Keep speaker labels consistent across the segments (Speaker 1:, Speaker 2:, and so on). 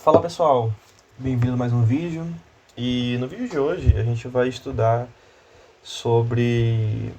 Speaker 1: Fala pessoal, bem-vindo a mais um vídeo. E no vídeo de hoje a gente vai estudar sobre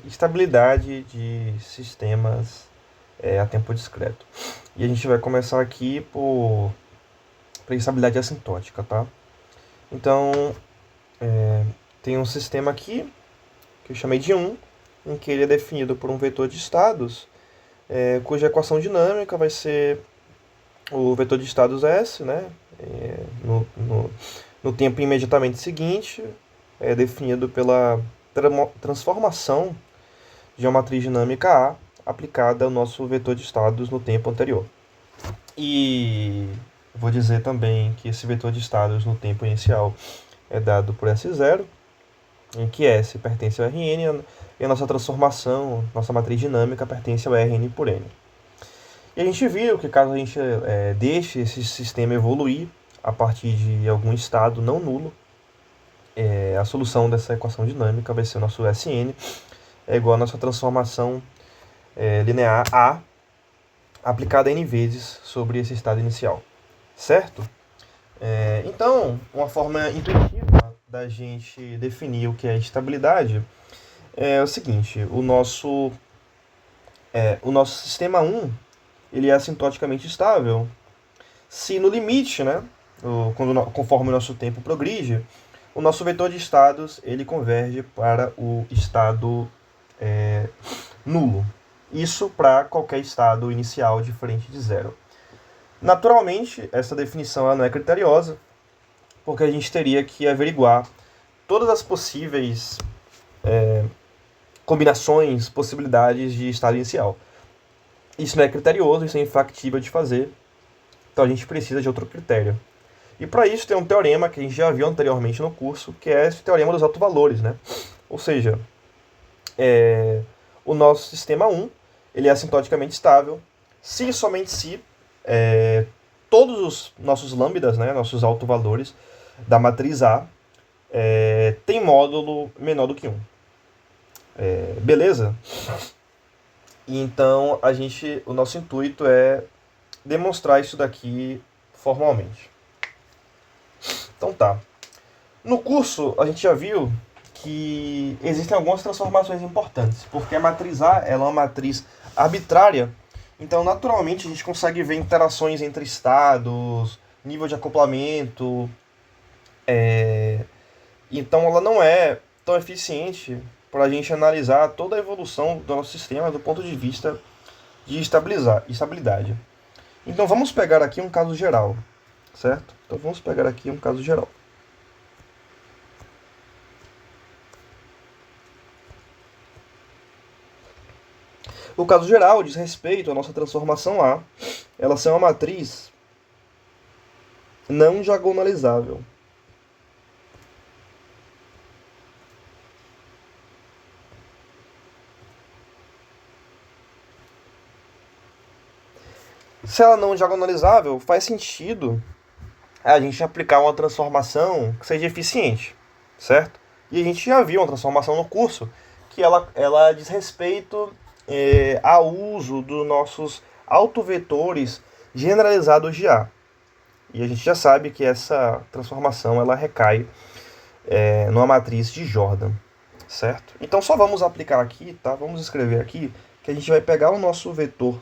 Speaker 1: estabilidade de sistemas a tempo discreto. E a gente vai começar aqui por estabilidade assintótica, tá? Então, tem um sistema aqui que eu chamei de 1, em que ele é definido por um vetor de estados, cuja equação dinâmica vai ser o vetor de estados S, né? No tempo imediatamente seguinte, é definido pela transformação de uma matriz dinâmica A aplicada ao nosso vetor de estados no tempo anterior. E vou dizer também que esse vetor de estados no tempo inicial é dado por S0, em que S pertence ao Rn e a nossa transformação, nossa matriz dinâmica, pertence ao Rn por N. E a gente viu que caso a gente deixe esse sistema evoluir a partir de algum estado não nulo, a solução dessa equação dinâmica vai ser o nosso Sn, é igual a nossa transformação linear A aplicada n vezes sobre esse estado inicial, certo? Então, uma forma intuitiva da gente definir o que é estabilidade é o seguinte: o nosso sistema 1 ele é assintoticamente estável se no limite, né, conforme o nosso tempo progride, o nosso vetor de estados ele converge para o estado nulo. Isso para qualquer estado inicial diferente de zero. Naturalmente, essa definição ela não é criteriosa, porque a gente teria que averiguar todas as possíveis combinações, possibilidades de estado inicial. Isso não é criterioso, isso é infactível de fazer, então a gente precisa de outro critério. E para isso tem um teorema que a gente já viu anteriormente no curso, que é esse teorema dos autovalores, né? Ou seja, o nosso sistema 1 ele é assintoticamente estável se e somente se todos os nossos lambdas, né, nossos autovalores da matriz A tem módulo menor do que 1. Beleza? Então o nosso intuito é demonstrar isso daqui formalmente. Então tá. No curso a gente já viu que existem algumas transformações importantes, porque a matriz A ela é uma matriz arbitrária, então naturalmente a gente consegue ver interações entre estados, nível de acoplamento, então ela não é tão eficiente para a gente analisar toda a evolução do nosso sistema do ponto de vista de estabilidade. Então vamos pegar aqui um caso geral, certo? Então vamos pegar aqui um caso geral. O caso geral diz respeito à nossa transformação A, ela ser uma matriz não diagonalizável. Se ela não é diagonalizável, faz sentido a gente aplicar uma transformação que seja eficiente, certo? E a gente já viu uma transformação no curso que ela diz respeito ao uso dos nossos autovetores generalizados de A. E a gente já sabe que essa transformação ela recai numa matriz de Jordan, certo? Então só vamos aplicar aqui, tá? Vamos escrever aqui que a gente vai pegar o nosso vetor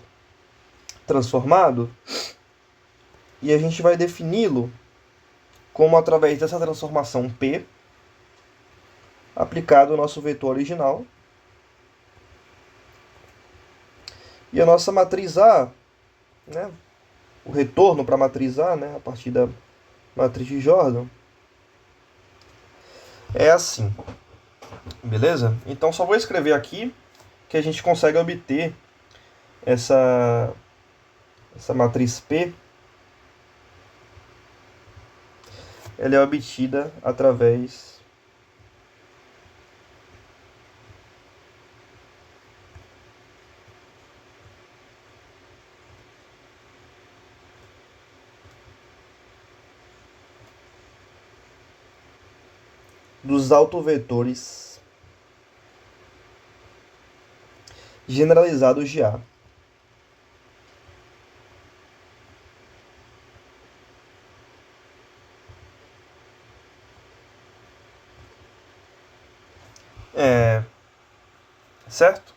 Speaker 1: transformado e a gente vai defini-lo como através dessa transformação P aplicado ao nosso vetor original. E a nossa matriz A, né, o retorno para a matriz A, né, a partir da matriz de Jordan, é assim. Beleza? Então só vou escrever aqui que a gente consegue obter essa matriz P. Ela é obtida através dos autovetores generalizados de A. Certo?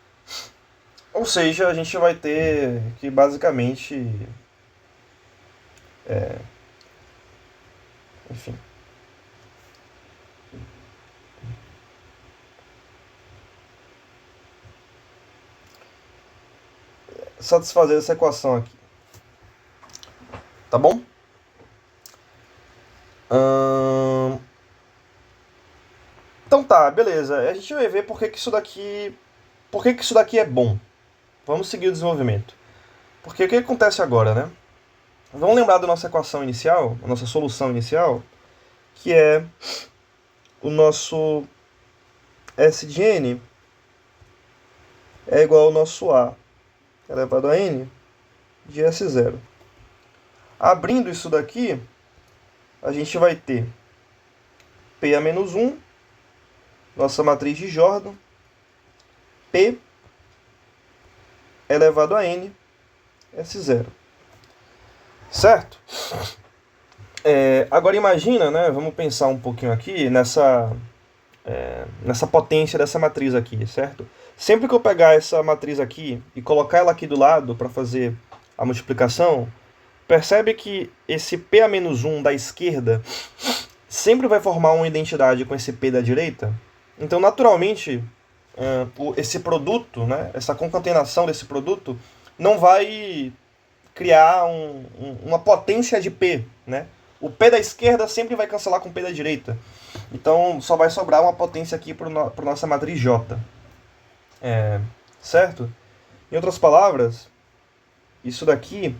Speaker 1: Ou seja, a gente vai ter que basicamente, enfim, satisfazer essa equação aqui. Tá bom? Então tá, beleza. A gente vai ver por que isso daqui é bom. Vamos seguir o desenvolvimento. Porque o que acontece agora, né? Vamos lembrar da nossa equação inicial, a nossa solução inicial, que é o nosso S de n é igual ao nosso A elevado a n de S0. Abrindo isso daqui, a gente vai ter P a menos 1, nossa matriz de Jordan, P elevado a n, S0. Certo? Agora imagina, né? Vamos pensar um pouquinho aqui nessa potência dessa matriz aqui, certo? Sempre que eu pegar essa matriz aqui e colocar ela aqui do lado para fazer a multiplicação, percebe que esse P a menos 1 da esquerda sempre vai formar uma identidade com esse P da direita? Então, naturalmente, esse produto, né, essa concatenação desse produto, não vai criar uma potência de P, né? O P da esquerda sempre vai cancelar com o P da direita. Então, só vai sobrar uma potência aqui para nossa matriz J. Certo? Em outras palavras, isso daqui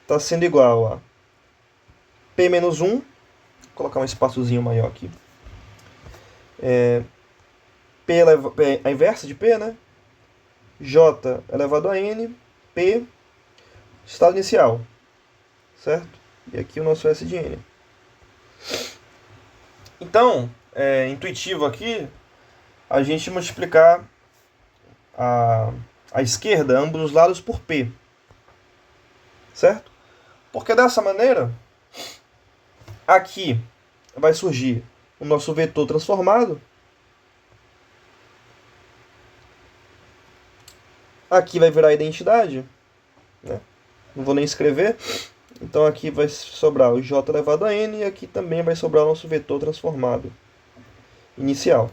Speaker 1: está sendo igual a P menos 1, vou colocar um espaçozinho maior aqui. P a inversa de P, né? J elevado a N, P, estado inicial. Certo? E aqui o nosso S de N. Então, intuitivo aqui, a gente multiplicar a esquerda, ambos os lados, por P. Certo? Porque dessa maneira, aqui vai surgir o nosso vetor transformado. Aqui vai virar identidade, né? Não vou nem escrever. Então aqui vai sobrar o j elevado a n e aqui também vai sobrar o nosso vetor transformado inicial.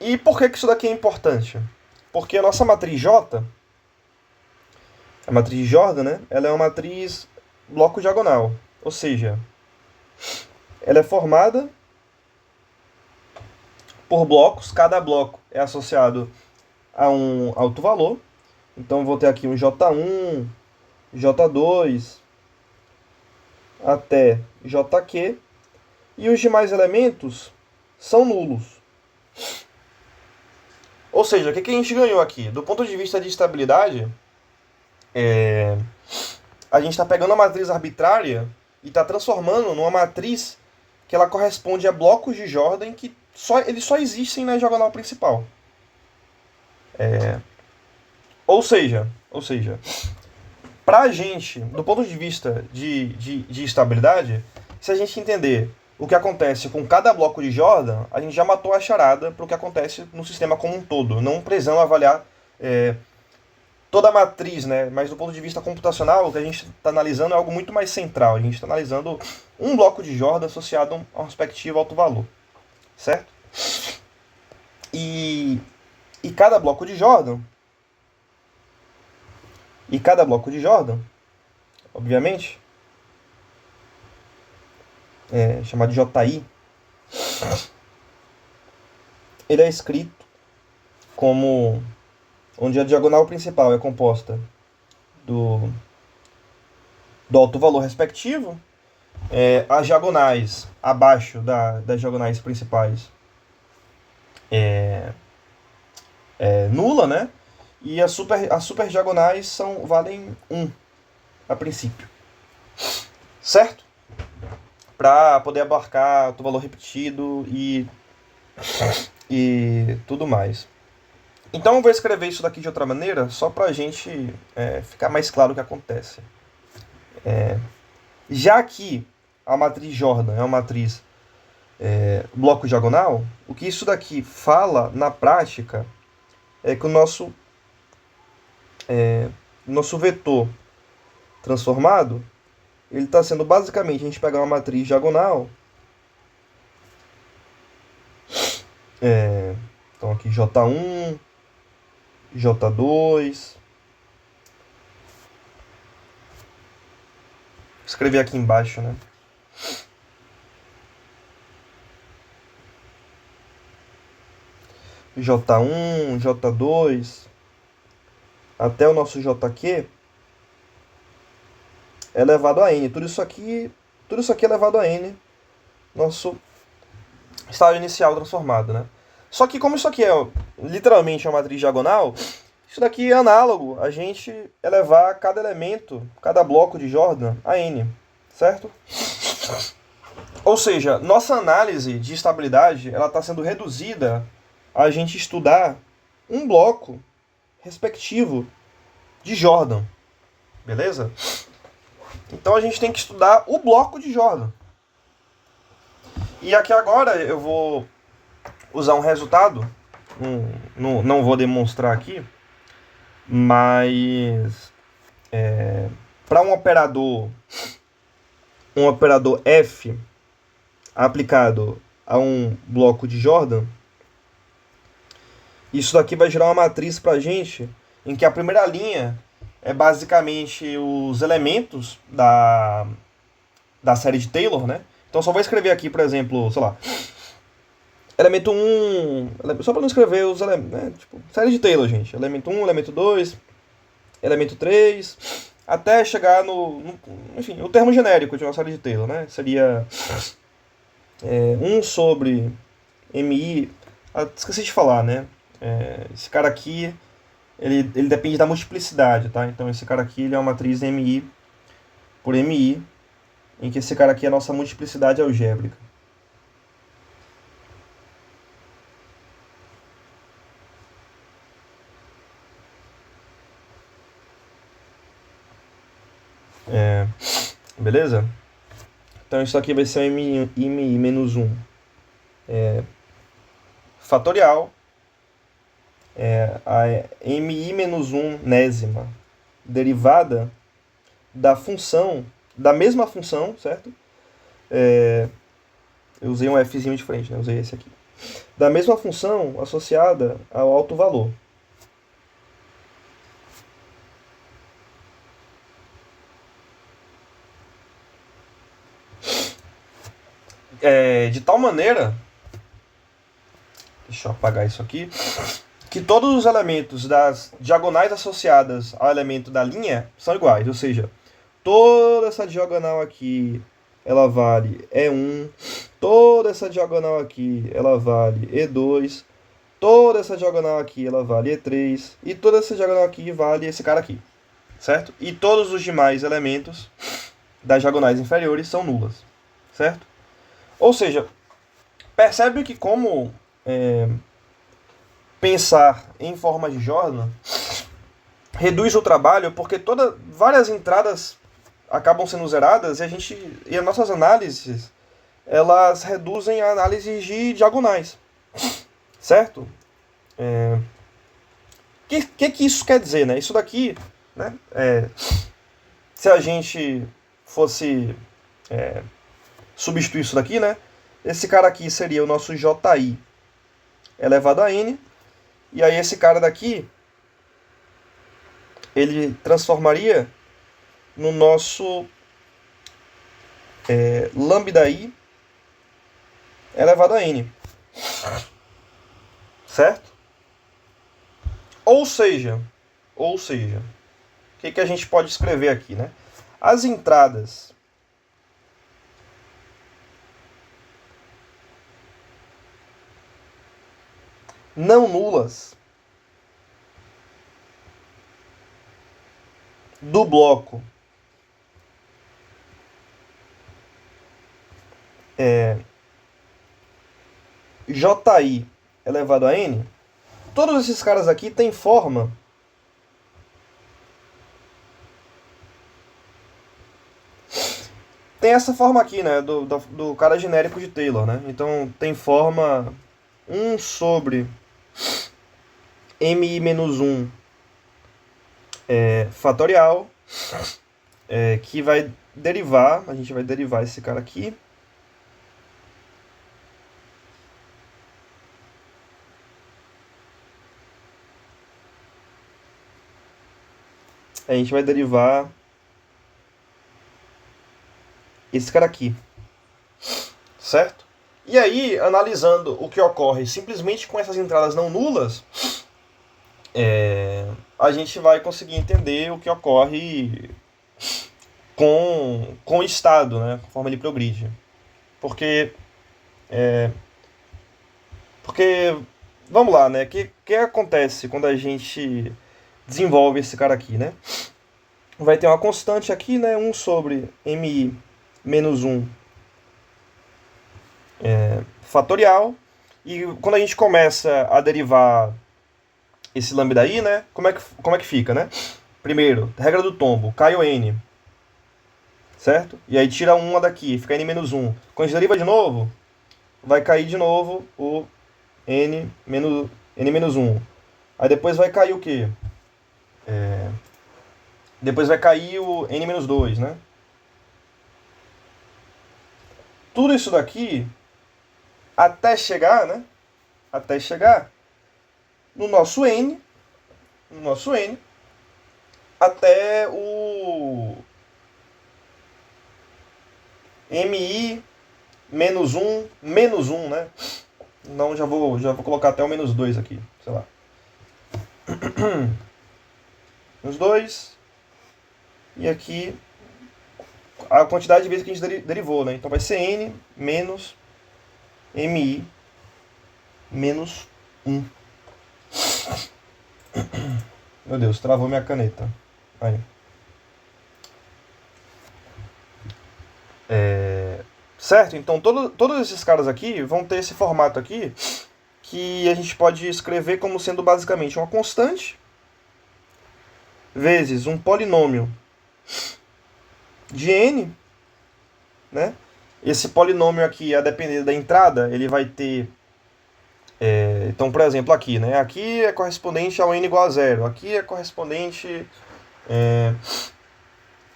Speaker 1: E por que isso daqui é importante? Porque a nossa matriz J, a matriz de Jordan, né, ela é uma matriz bloco diagonal. Ou seja, ela é formada por blocos, cada bloco é associado a um alto valor. Então vou ter aqui um J1, J2, até JQ, e os demais elementos são nulos. Ou seja, o que a gente ganhou aqui? Do ponto de vista de estabilidade, a gente está pegando uma matriz arbitrária e está transformando numa matriz que ela corresponde a blocos de Jordan que eles só existem na diagonal principal. Ou seja, para a gente, do ponto de vista de estabilidade, se a gente entender o que acontece com cada bloco de Jordan, a gente já matou a charada para o que acontece no sistema como um todo. Não precisamos avaliar toda a matriz, né? Mas do ponto de vista computacional, o que a gente está analisando é algo muito mais central. A gente está analisando um bloco de Jordan associado a um respectivo alto valor. Certo? E cada bloco de Jordan, obviamente, chamado JI, ele é escrito como onde a diagonal principal é composta do alto valor respectivo, as diagonais abaixo das diagonais principais nula, né? E as super diagonais valem 1 a princípio. Certo? Para poder abarcar o valor repetido e tudo mais. Então eu vou escrever isso daqui de outra maneira, só para a gente ficar mais claro o que acontece. Já que a matriz Jordan é uma matriz bloco diagonal, o que isso daqui fala na prática é que o nosso vetor transformado, ele está sendo basicamente, a gente pegar uma matriz diagonal, então aqui J1, J2, vou escrever aqui embaixo, né? J1, J2, até o nosso JQ é elevado a N. Tudo isso aqui é elevado a N, nosso estado inicial transformado, né? Só que como isso aqui é literalmente uma matriz diagonal, isso daqui é análogo a gente elevar cada elemento, cada bloco de Jordan a N, certo? Ou seja, nossa análise de estabilidade ela está sendo reduzida a gente estudar um bloco respectivo de Jordan, beleza? Então a gente tem que estudar o bloco de Jordan. E aqui agora eu vou usar um resultado, não vou demonstrar aqui, mas para um operador F aplicado a um bloco de Jordan, isso daqui vai gerar uma matriz para a gente em que a primeira linha é basicamente os elementos da série de Taylor, né? Então só vou escrever aqui, por exemplo, sei lá, elemento 1, só para não escrever os elementos, né? Tipo, série de Taylor, gente. Elemento 1, elemento 2, elemento 3, até chegar enfim, o termo genérico de uma série de Taylor, né? Seria 1 sobre MI, esqueci de falar, né? Esse cara aqui, ele depende da multiplicidade, tá? Então esse cara aqui ele é uma matriz MI por MI, em que esse cara aqui é a nossa multiplicidade algébrica. Beleza? Então isso aqui vai ser MI menos 1 fatorial, a MI menos 1 nésima derivada da função, da mesma função, certo? Eu usei um Fzinho de frente, né? Eu usei esse aqui. Da mesma função associada ao alto valor. De tal maneira, deixa eu apagar isso aqui, que todos os elementos das diagonais associadas ao elemento da linha são iguais, ou seja, toda essa diagonal aqui ela vale E1, toda essa diagonal aqui ela vale E2, toda essa diagonal aqui ela vale E3 e toda essa diagonal aqui vale esse cara aqui, certo? E todos os demais elementos das diagonais inferiores são nulas, certo? Ou seja, percebe que como pensar em forma de Jordan reduz o trabalho, porque várias entradas acabam sendo zeradas e as nossas análises elas reduzem a análise de diagonais, certo? Que isso quer dizer, né? Isso daqui, né? Se a gente fosse substituir isso daqui, né? Esse cara aqui seria o nosso JI elevado a N. E aí esse cara daqui, ele transformaria no nosso lambda I elevado a N. Certo? Ou seja, o que a gente pode escrever aqui, né? As entradas não nulas do bloco JI elevado a N, todos esses caras aqui têm forma tem essa forma aqui, né, do cara genérico de Taylor, né? Então tem forma 1 sobre mi-1 fatorial, que vai derivar, a gente vai derivar esse cara aqui. A gente vai derivar esse cara aqui, certo? E aí, analisando o que ocorre simplesmente com essas entradas não nulas, a gente vai conseguir entender o que ocorre com o estado, né, conforme ele progride. Porque, vamos lá, né, o que acontece quando a gente desenvolve esse cara aqui, né? Vai ter uma constante aqui, né, 1 sobre mi menos 1 fatorial. E quando a gente começa a derivar esse lambda i, né, como é que fica, né? Primeiro, regra do tombo, cai o n, certo? E aí tira uma daqui, fica n menos 1. Quando a gente deriva de novo, vai cair de novo o n menos 1. Aí depois vai cair o quê? Depois vai cair o n menos 2, né? Tudo isso daqui até chegar, né? Até chegar no nosso n, até o mi menos 1, né? Então já vou colocar até o menos 2 aqui, sei lá. Menos 2. E aqui a quantidade de vezes que a gente derivou, né? Então vai ser n menos mi menos 1. Meu Deus, travou minha caneta. Aí. Certo? Então todos esses caras aqui vão ter esse formato aqui, que a gente pode escrever como sendo basicamente uma constante vezes um polinômio de n, né? Esse polinômio aqui, a depender da entrada, ele vai ter... então, por exemplo, aqui, né? Aqui é correspondente ao n igual a 0. Aqui é correspondente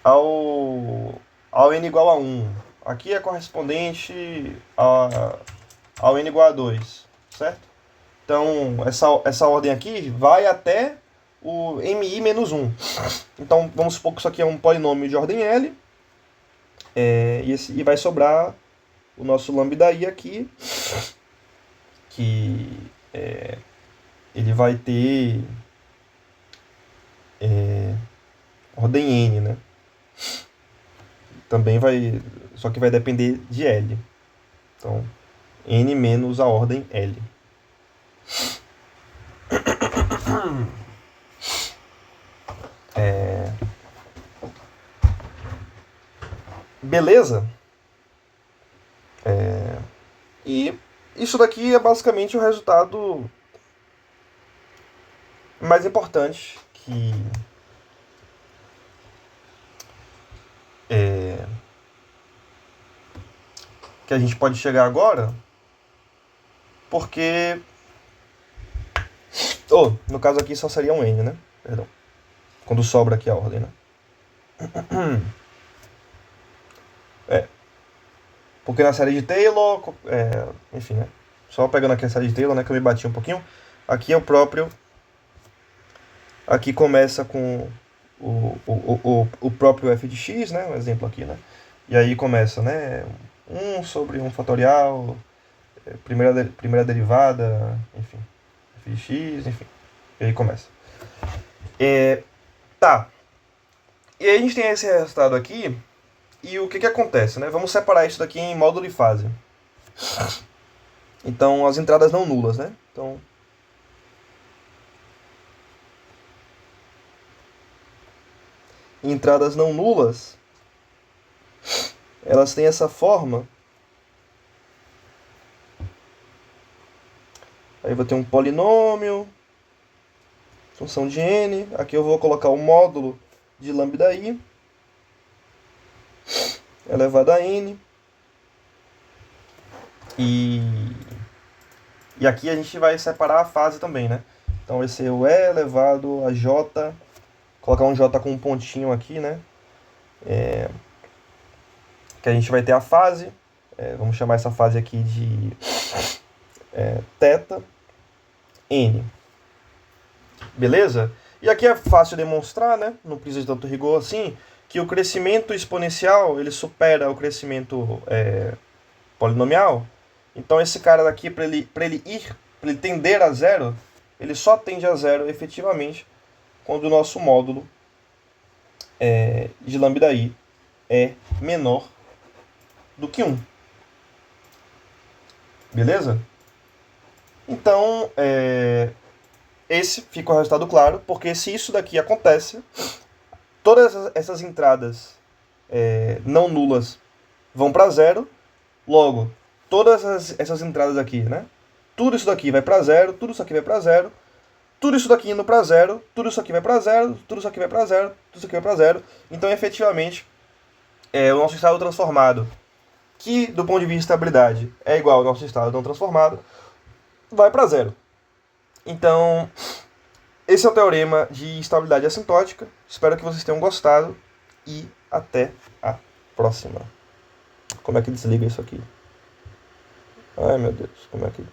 Speaker 1: ao n igual a 1. Aqui é correspondente ao n igual a 2, certo? Então, essa ordem aqui vai até o mi menos 1. Então, vamos supor que isso aqui é um polinômio de ordem L. E vai sobrar o nosso lambda i aqui, que ele vai ter ordem n, né? Também vai... Só que vai depender de L. Então, n menos a ordem L. Beleza? E isso daqui é basicamente o resultado mais importante que a gente pode chegar agora, porque... no caso aqui só seria um n, né? Perdão. Quando sobra aqui a ordem, né? Porque na série de Taylor... enfim, né? Só pegando aqui a série de Taylor, né? Que eu me bati um pouquinho. Aqui é o próprio... Aqui começa com o próprio f de x, né? Um exemplo aqui, né? E aí começa, né? 1 sobre 1 fatorial, primeira derivada, enfim, f de x, enfim. E aí começa. Tá. E aí a gente tem esse resultado aqui, e o que acontece, né? Vamos separar isso daqui em módulo e fase. Então, as entradas não nulas, né? Então, entradas não nulas, elas têm essa forma. Aí eu vou ter um polinômio, função de n. Aqui eu vou colocar o módulo de lambda i. elevado a n. E aqui a gente vai separar a fase também, né? Então vai ser o E elevado a J, colocar um J com um pontinho aqui, né? Que a gente vai ter a fase, vamos chamar essa fase aqui de θ, n. Beleza? E aqui é fácil demonstrar, né? Não precisa de tanto rigor assim, que o crescimento exponencial ele supera o crescimento polinomial. Então esse cara daqui, para ele tender a zero, ele só tende a zero efetivamente quando o nosso módulo de lambda i é menor do que 1. Beleza? Então, esse fica o resultado claro, porque se isso daqui acontece, todas essas entradas não nulas vão para zero, logo, todas essas entradas aqui, né? Tudo isso daqui vai para zero, tudo isso aqui vai para zero, tudo isso daqui indo para zero, tudo isso aqui vai para zero, tudo isso aqui vai para zero, tudo isso aqui vai para zero. Então, efetivamente, o nosso estado transformado, que do ponto de vista de estabilidade é igual ao nosso estado não transformado, vai para zero. Então, esse é o teorema de estabilidade assintótica. Espero que vocês tenham gostado e até a próxima. Como é que desliga isso aqui? Ai, meu Deus, como é que...